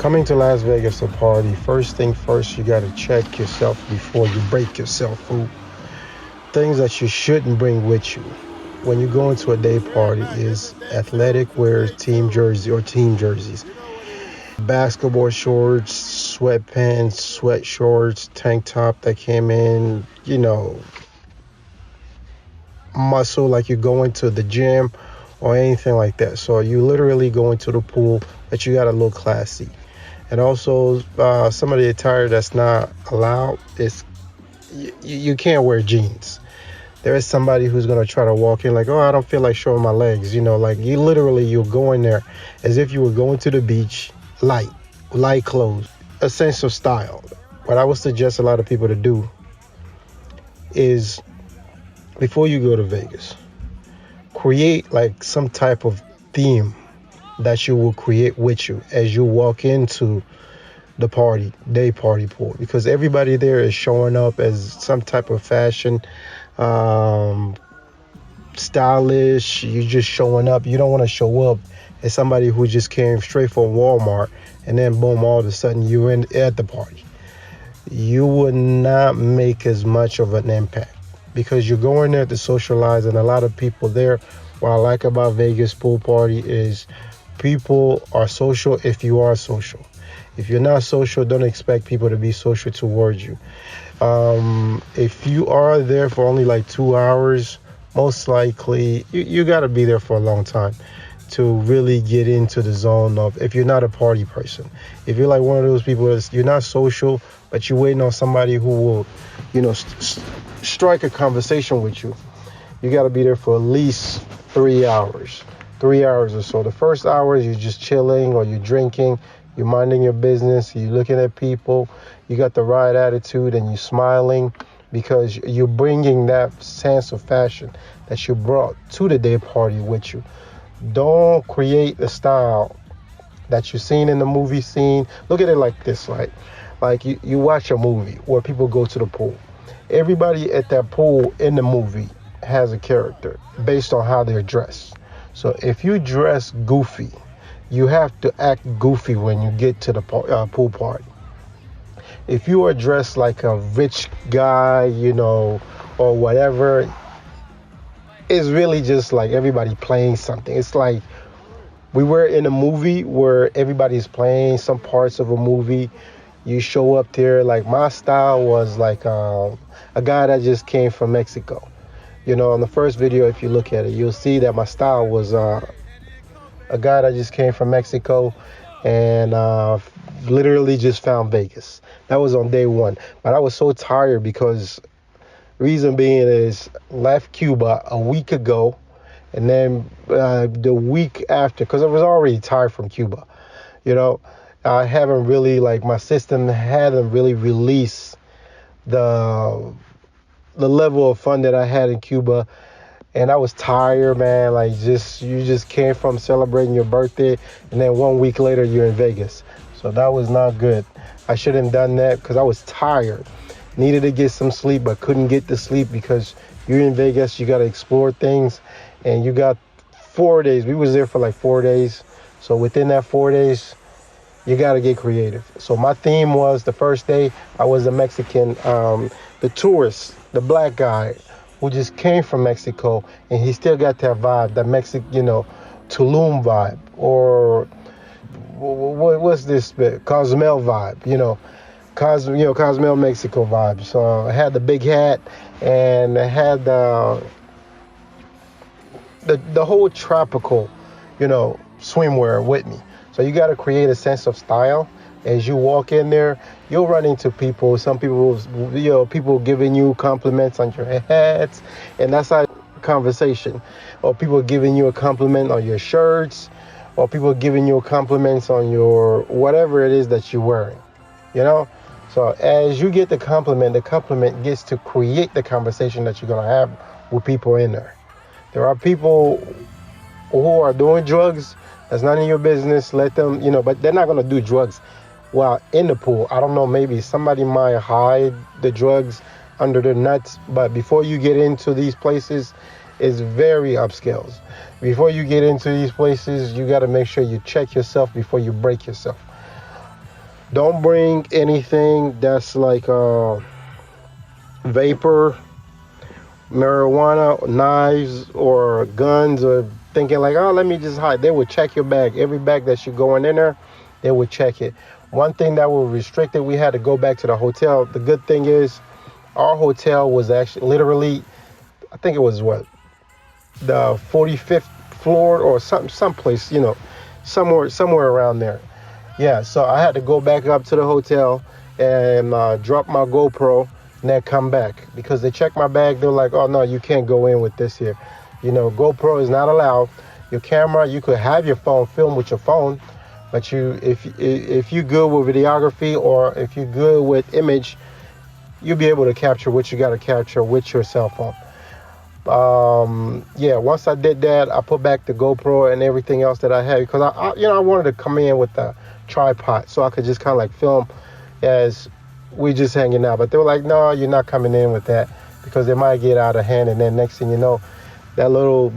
Coming to Las Vegas to party, first thing first, you got to check yourself before you break yourself, fool. Things that you shouldn't bring with you when you go into a day party is athletic wear, team jersey or team jerseys, basketball shorts, sweatpants, sweat shorts, tank top that came in, muscle like you're going to the gym or anything like that. So you literally go into the pool, but you got to look classy. And also, some of the attire that's not allowed is you can't wear jeans. There is somebody who's going to try to walk in like, oh, I don't feel like showing my legs. Like you're going there as if you were going to the beach, light clothes, a sense of style. What I would suggest a lot of people to do is before you go to Vegas, create like some type of theme that you will create with you as you walk into the day party pool, because everybody there is showing up as some type of fashion, stylish. You just showing up. You don't want to show up as somebody who just came straight from Walmart and then boom, all of a sudden you're at the party. You would not make as much of an impact because you're going there to socialize, and a lot of people there. What I like about Vegas pool party is people are social if you are social. If you're not social, don't expect people to be social towards you. If you are there for only like 2 hours, most likely you got to be there for a long time to really get into the zone of, if you're not a party person. If you're like one of those people that's, you're not social, but you're waiting on somebody who will, strike a conversation with you, you got to be there for at least 3 hours. 3 hours or so. The first hour you're just chilling or you're drinking, you're minding your business, you're looking at people, you got the right attitude and you're smiling because you're bringing that sense of fashion that you brought to the day party with you. Don't create a style that you've seen in the movie scene. Look at it like this, right? Like you watch a movie where people go to the pool. Everybody at that pool in the movie has a character based on how they're dressed. So if you dress goofy, you have to act goofy when you get to the pool party. If you are dressed like a rich guy, or whatever, it's really just like everybody playing something. It's like we were in a movie where everybody's playing some parts of a movie. You show up there, like my style was like a guy that just came from Mexico. On the first video, if you look at it, you'll see that my style was a guy that just came from Mexico and literally just found Vegas. That was on day one. But I was so tired because reason being is left Cuba a week ago, and then the week after, because I was already tired from Cuba. I haven't really, my system hadn't really released the level of fun that I had in Cuba, and I was tired, man. You just came from celebrating your birthday, and then 1 week later you're in Vegas. So that was not good. I shouldn't have done that because I was tired. Needed to get some sleep, but couldn't get the sleep because you're in Vegas. You got to explore things, and you got 4 days. We was there for like 4 days. So within that 4 days, you got to get creative. So my theme was, the first day I was a Mexican, the tourist, the black guy who just came from Mexico, and he still got that vibe, that Tulum vibe, or what's this, Cozumel vibe, Cozumel, Mexico vibe. So I had the big hat, and I had the whole tropical, swimwear with me. So you got to create a sense of style. As you walk in there, you'll run into people. Some people, people giving you compliments on your hats, and that's how conversation. Or people giving you a compliment on your shirts, or people giving you compliments on your whatever it is that you're wearing. So as you get the compliment gets to create the conversation that you're gonna have with people in there. There are people who are doing drugs. That's none of your business. Let them, but they're not gonna do drugs while in the pool. I don't know, maybe somebody might hide the drugs under their nuts, but before you get into these places, it's very upscale. Before you get into these places, you got to make sure you check yourself before you break yourself. Don't bring anything that's like vapor, marijuana, knives, or guns, or thinking like, oh, let me just hide. They would check your bag. Every bag that you're going in there, they would check it. One thing that was restricted, we had to go back to the hotel. The good thing is, our hotel was actually literally, I think it was what, the 45th floor or someplace, somewhere around there. Yeah, so I had to go back up to the hotel and drop my GoPro and then come back because they checked my bag. They're like, oh no, you can't go in with this here. GoPro is not allowed. Your camera, you could have your phone film with your phone, but if you're good with videography or if you're good with image, you'll be able to capture what you got to capture with your cell phone. Yeah, once I did that, I put back the GoPro and everything else that I had because I wanted to come in with the tripod so I could just kind of like film as we just hanging out. But they were like, no, you're not coming in with that because it might get out of hand, and then next thing you know, that little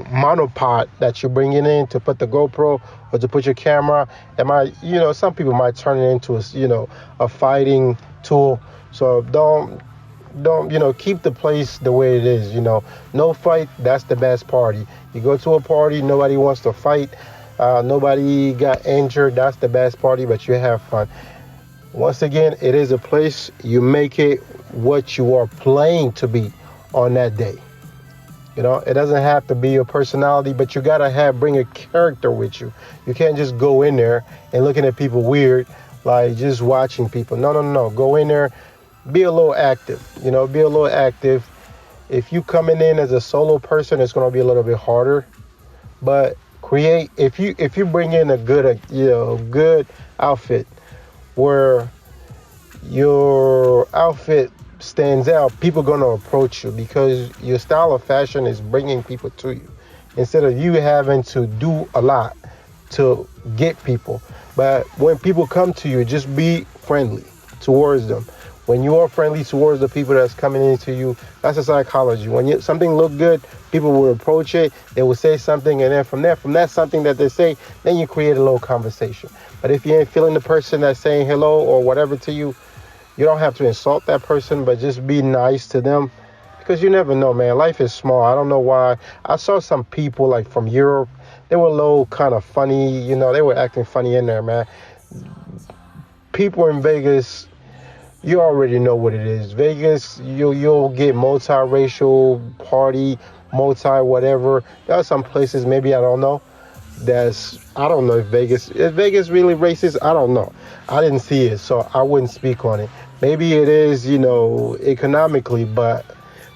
monopod that you're bringing in to put the GoPro or to put your camera, it might, some people might turn it into a fighting tool. So don't, keep the place the way it is. No fight, that's the best party. You go to a party, nobody wants to fight, nobody got injured, that's the best party, but you have fun. Once again, it is a place, you make it what you are playing to be on that day. It doesn't have to be your personality, but you gotta bring a character with you. You can't just go in there and looking at people weird, like just watching people. No. Go in there, be a little active. Be a little active. If you coming in as a solo person, it's gonna be a little bit harder. But create. If you bring in a good outfit, where your outfit stands out, people gonna approach you because your style of fashion is bringing people to you instead of you having to do a lot to get people. But when people come to you, just be friendly towards them. When you are friendly towards the people that's coming into you, that's a psychology. When something look good, people will approach it, they will say something, and then from that something that they say, then you create a little conversation. But if you ain't feeling the person that's saying hello or whatever to you, you don't have to insult that person, but just be nice to them because you never know, man. Life is small. I don't know why. I saw some people like from Europe. They were a little kind of funny, they were acting funny in there, man. People in Vegas, you already know what it is. Vegas, you'll get multiracial party, multi whatever. There are some places, maybe I don't know. I don't know if Vegas really racist. I don't know. I didn't see it, so I wouldn't speak on it. Maybe it is, economically, but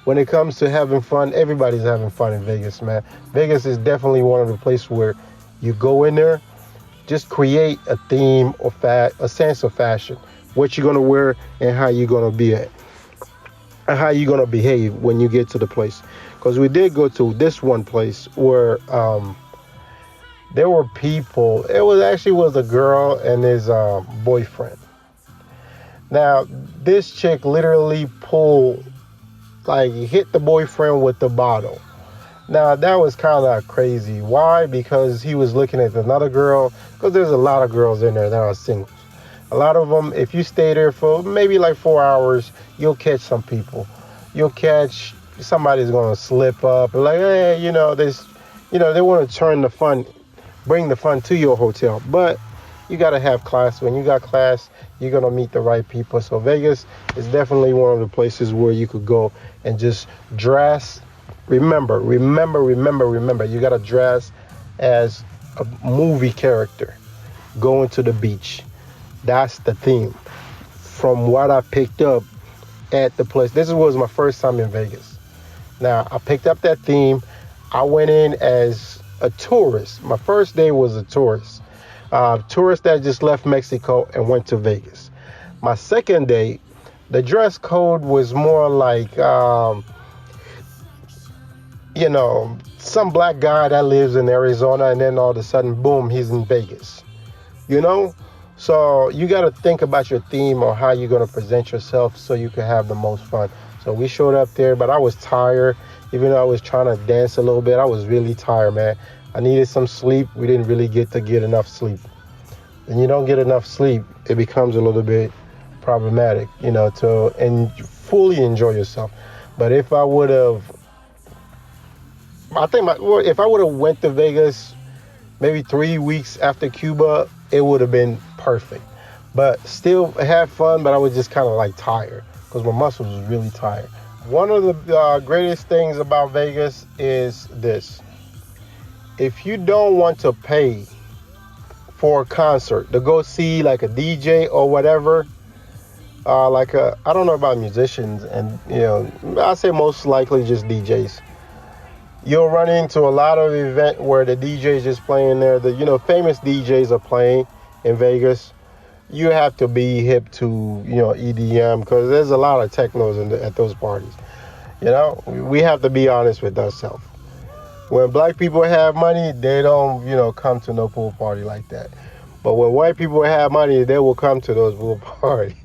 when it comes to having fun, everybody's having fun in Vegas, man. Vegas is definitely one of the places where you go in there, just create a theme or a sense of fashion, what you're gonna wear and how you're gonna be at, and how you're gonna behave when you get to the place. Because we did go to this one place where there were people. It was a girl and his boyfriend. Now, this chick literally hit the boyfriend with the bottle. Now, that was kind of crazy. Why? Because he was looking at another girl. Because there's a lot of girls in there that are singles. A lot of them, if you stay there for maybe like 4 hours, you'll catch some people. You'll catch somebody's going to slip up. Like, hey, they want to bring the fun to your hotel. But you got to have class. When you got class, you're going to meet the right people. So Vegas is definitely one of the places where you could go and just dress. Remember, you got to dress as a movie character going to the beach. That's the theme. From what I picked up at the place, this was my first time in Vegas. Now, I picked up that theme. I went in as a tourist. My first day was a tourist. Tourist that just left Mexico and went to Vegas. My second day, the dress code was more like, some black guy that lives in Arizona, and then all of a sudden, boom, he's in Vegas. So you got to think about your theme or how you're going to present yourself so you can have the most fun. So we showed up there, but I was tired. Even though I was trying to dance a little bit, I was really tired, man. I needed some sleep. We didn't really get enough sleep. And you don't get enough sleep, it becomes a little bit problematic, to fully enjoy yourself. But if I would have, if I would have went to Vegas maybe 3 weeks after Cuba, it would have been perfect. But still had fun, but I was just kind of like tired because my muscles was really tired. One of the greatest things about Vegas is this. If you don't want to pay for a concert, to go see like a DJ or whatever, I don't know about musicians, and I say most likely just DJs. You'll run into a lot of event where the DJ is just playing there. The famous DJs are playing in Vegas. You have to be hip to EDM because there's a lot of technos at those parties. We have to be honest with ourselves. When black people have money, they don't come to no pool party like that. But when white people have money, they will come to those pool parties.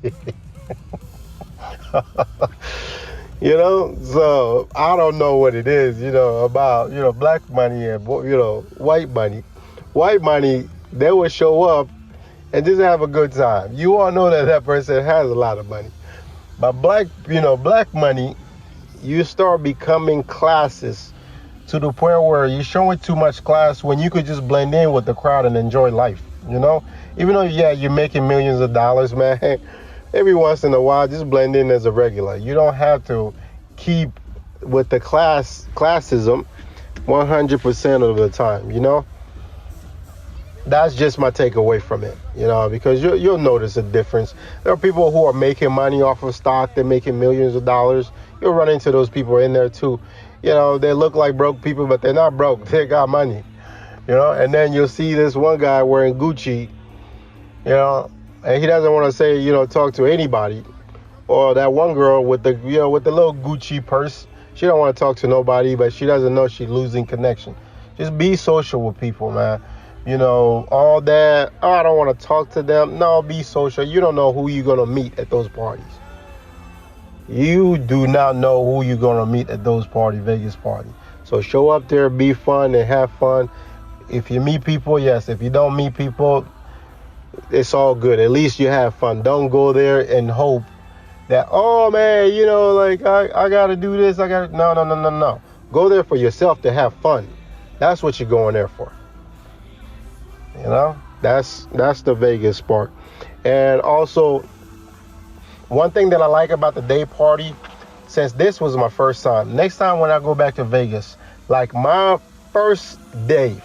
So I don't know what it is, about, black money and, white money. White money, they will show up and just have a good time. You all know that person has a lot of money. But black money, you start becoming classes to the point where you're showing too much class when you could just blend in with the crowd and enjoy life, Even though, you're making millions of dollars, man, every once in a while, just blend in as a regular. You don't have to keep with the classism 100% of the time, That's just my takeaway from it, because you'll notice a difference. There are people who are making money off of stock. They're making millions of dollars. You'll run into those people in there too. They look like broke people, but they're not broke. They got money, And then you'll see this one guy wearing Gucci, and he doesn't want to say, talk to anybody. Or that one girl with the little Gucci purse. She don't want to talk to nobody, but she doesn't know she's losing connection. Just be social with people, man. All that, I don't want to talk to them. No, be social. You don't know who you're going to meet at those parties. You do not know who you're going to meet at those Vegas parties. So show up there, be fun, and have fun. If you meet people, yes. If you don't meet people, it's all good. At least you have fun. Don't go there and hope that, oh, man, I got to do this. No. Go there for yourself to have fun. That's what you're going there for. That's the Vegas part. And also, one thing that I like about the day party, since this was my first time, next time when I go back to Vegas, like my first day,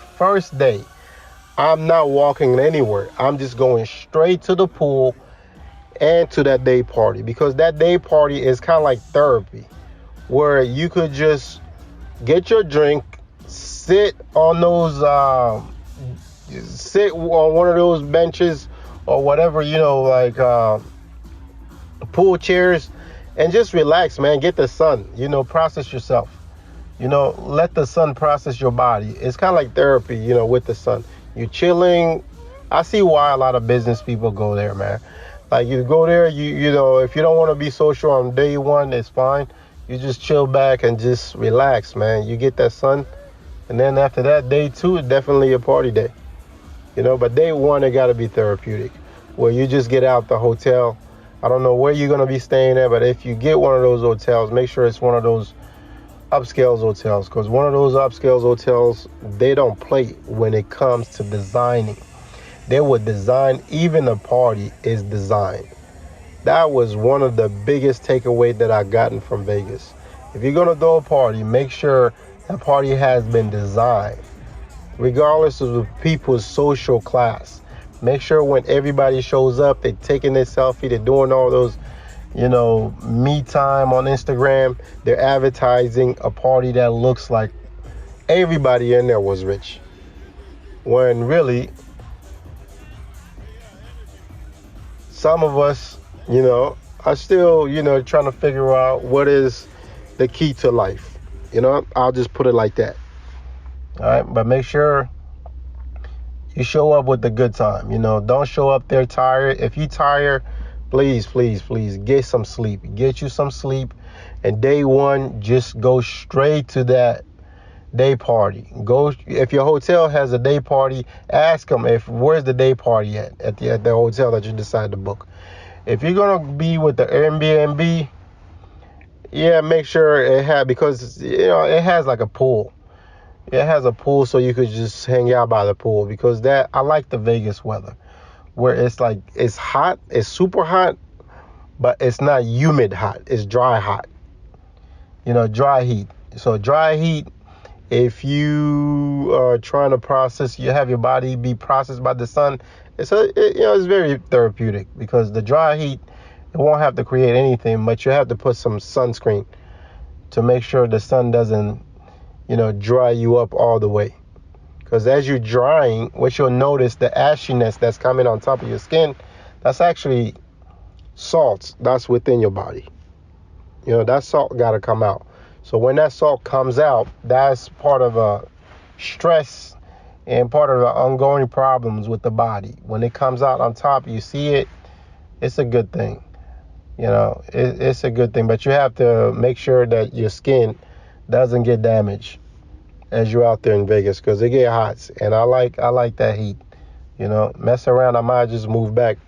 I'm not walking anywhere. I'm just going straight to the pool and to that day party, because that day party is kind of like therapy, where you could just get your drink, sit on one of those benches or whatever, pool chairs, and just relax, man. Get the sun, process yourself, let the sun process your body. It's kind of like therapy, with the sun. You're chilling. I see why a lot of business people go there, man. Like, you go there, if you don't want to be social on day one, it's fine. You just chill back and just relax, man. You get that sun, and then after that, day two is definitely a party day. But day one, it got to be therapeutic, where you just get out the hotel. I don't know where you're going to be staying at, but if you get one of those hotels, make sure it's one of those upscale hotels, because one of those upscale hotels, they don't play when it comes to designing. They would design, even the party is designed. That was one of the biggest takeaway that I gotten from Vegas. If you're going to throw a party, make sure that party has been designed, regardless of the people's social class. Make sure when everybody shows up, they're taking their selfie, they're doing all those, me time on Instagram. They're advertising a party that looks like everybody in there was rich, when really, some of us, are still, trying to figure out what is the key to life. I'll just put it like that. All right, but make sure you show up with a good time. Don't show up there tired. If you tired, please get some sleep. Get you some sleep. And day one, just go straight to that day party. Go, if your hotel has a day party, ask them where's the day party at the hotel that you decide to book. If you're gonna be with the Airbnb, yeah, make sure because it has like a pool. It has a pool, so you could just hang out by the pool, because I like the Vegas weather, where it's hot, it's super hot, but it's not humid hot. It's dry hot. Dry heat. So dry heat, if you are trying to you have your body be processed by the sun, it's very therapeutic, because the dry heat, it won't have to create anything, but you have to put some sunscreen to make sure the sun doesn't, dry you up all the way. Because as you're drying, what you'll notice, the ashiness that's coming on top of your skin, that's actually salt that's within your body. That salt got to come out. So when that salt comes out, that's part of a stress and part of the ongoing problems with the body. When it comes out on top, you see it, it's a good thing. It's a good thing, but you have to make sure that your skin doesn't get damaged as you're out there in Vegas, because it get hot, and I like that heat. Mess around, I might just move back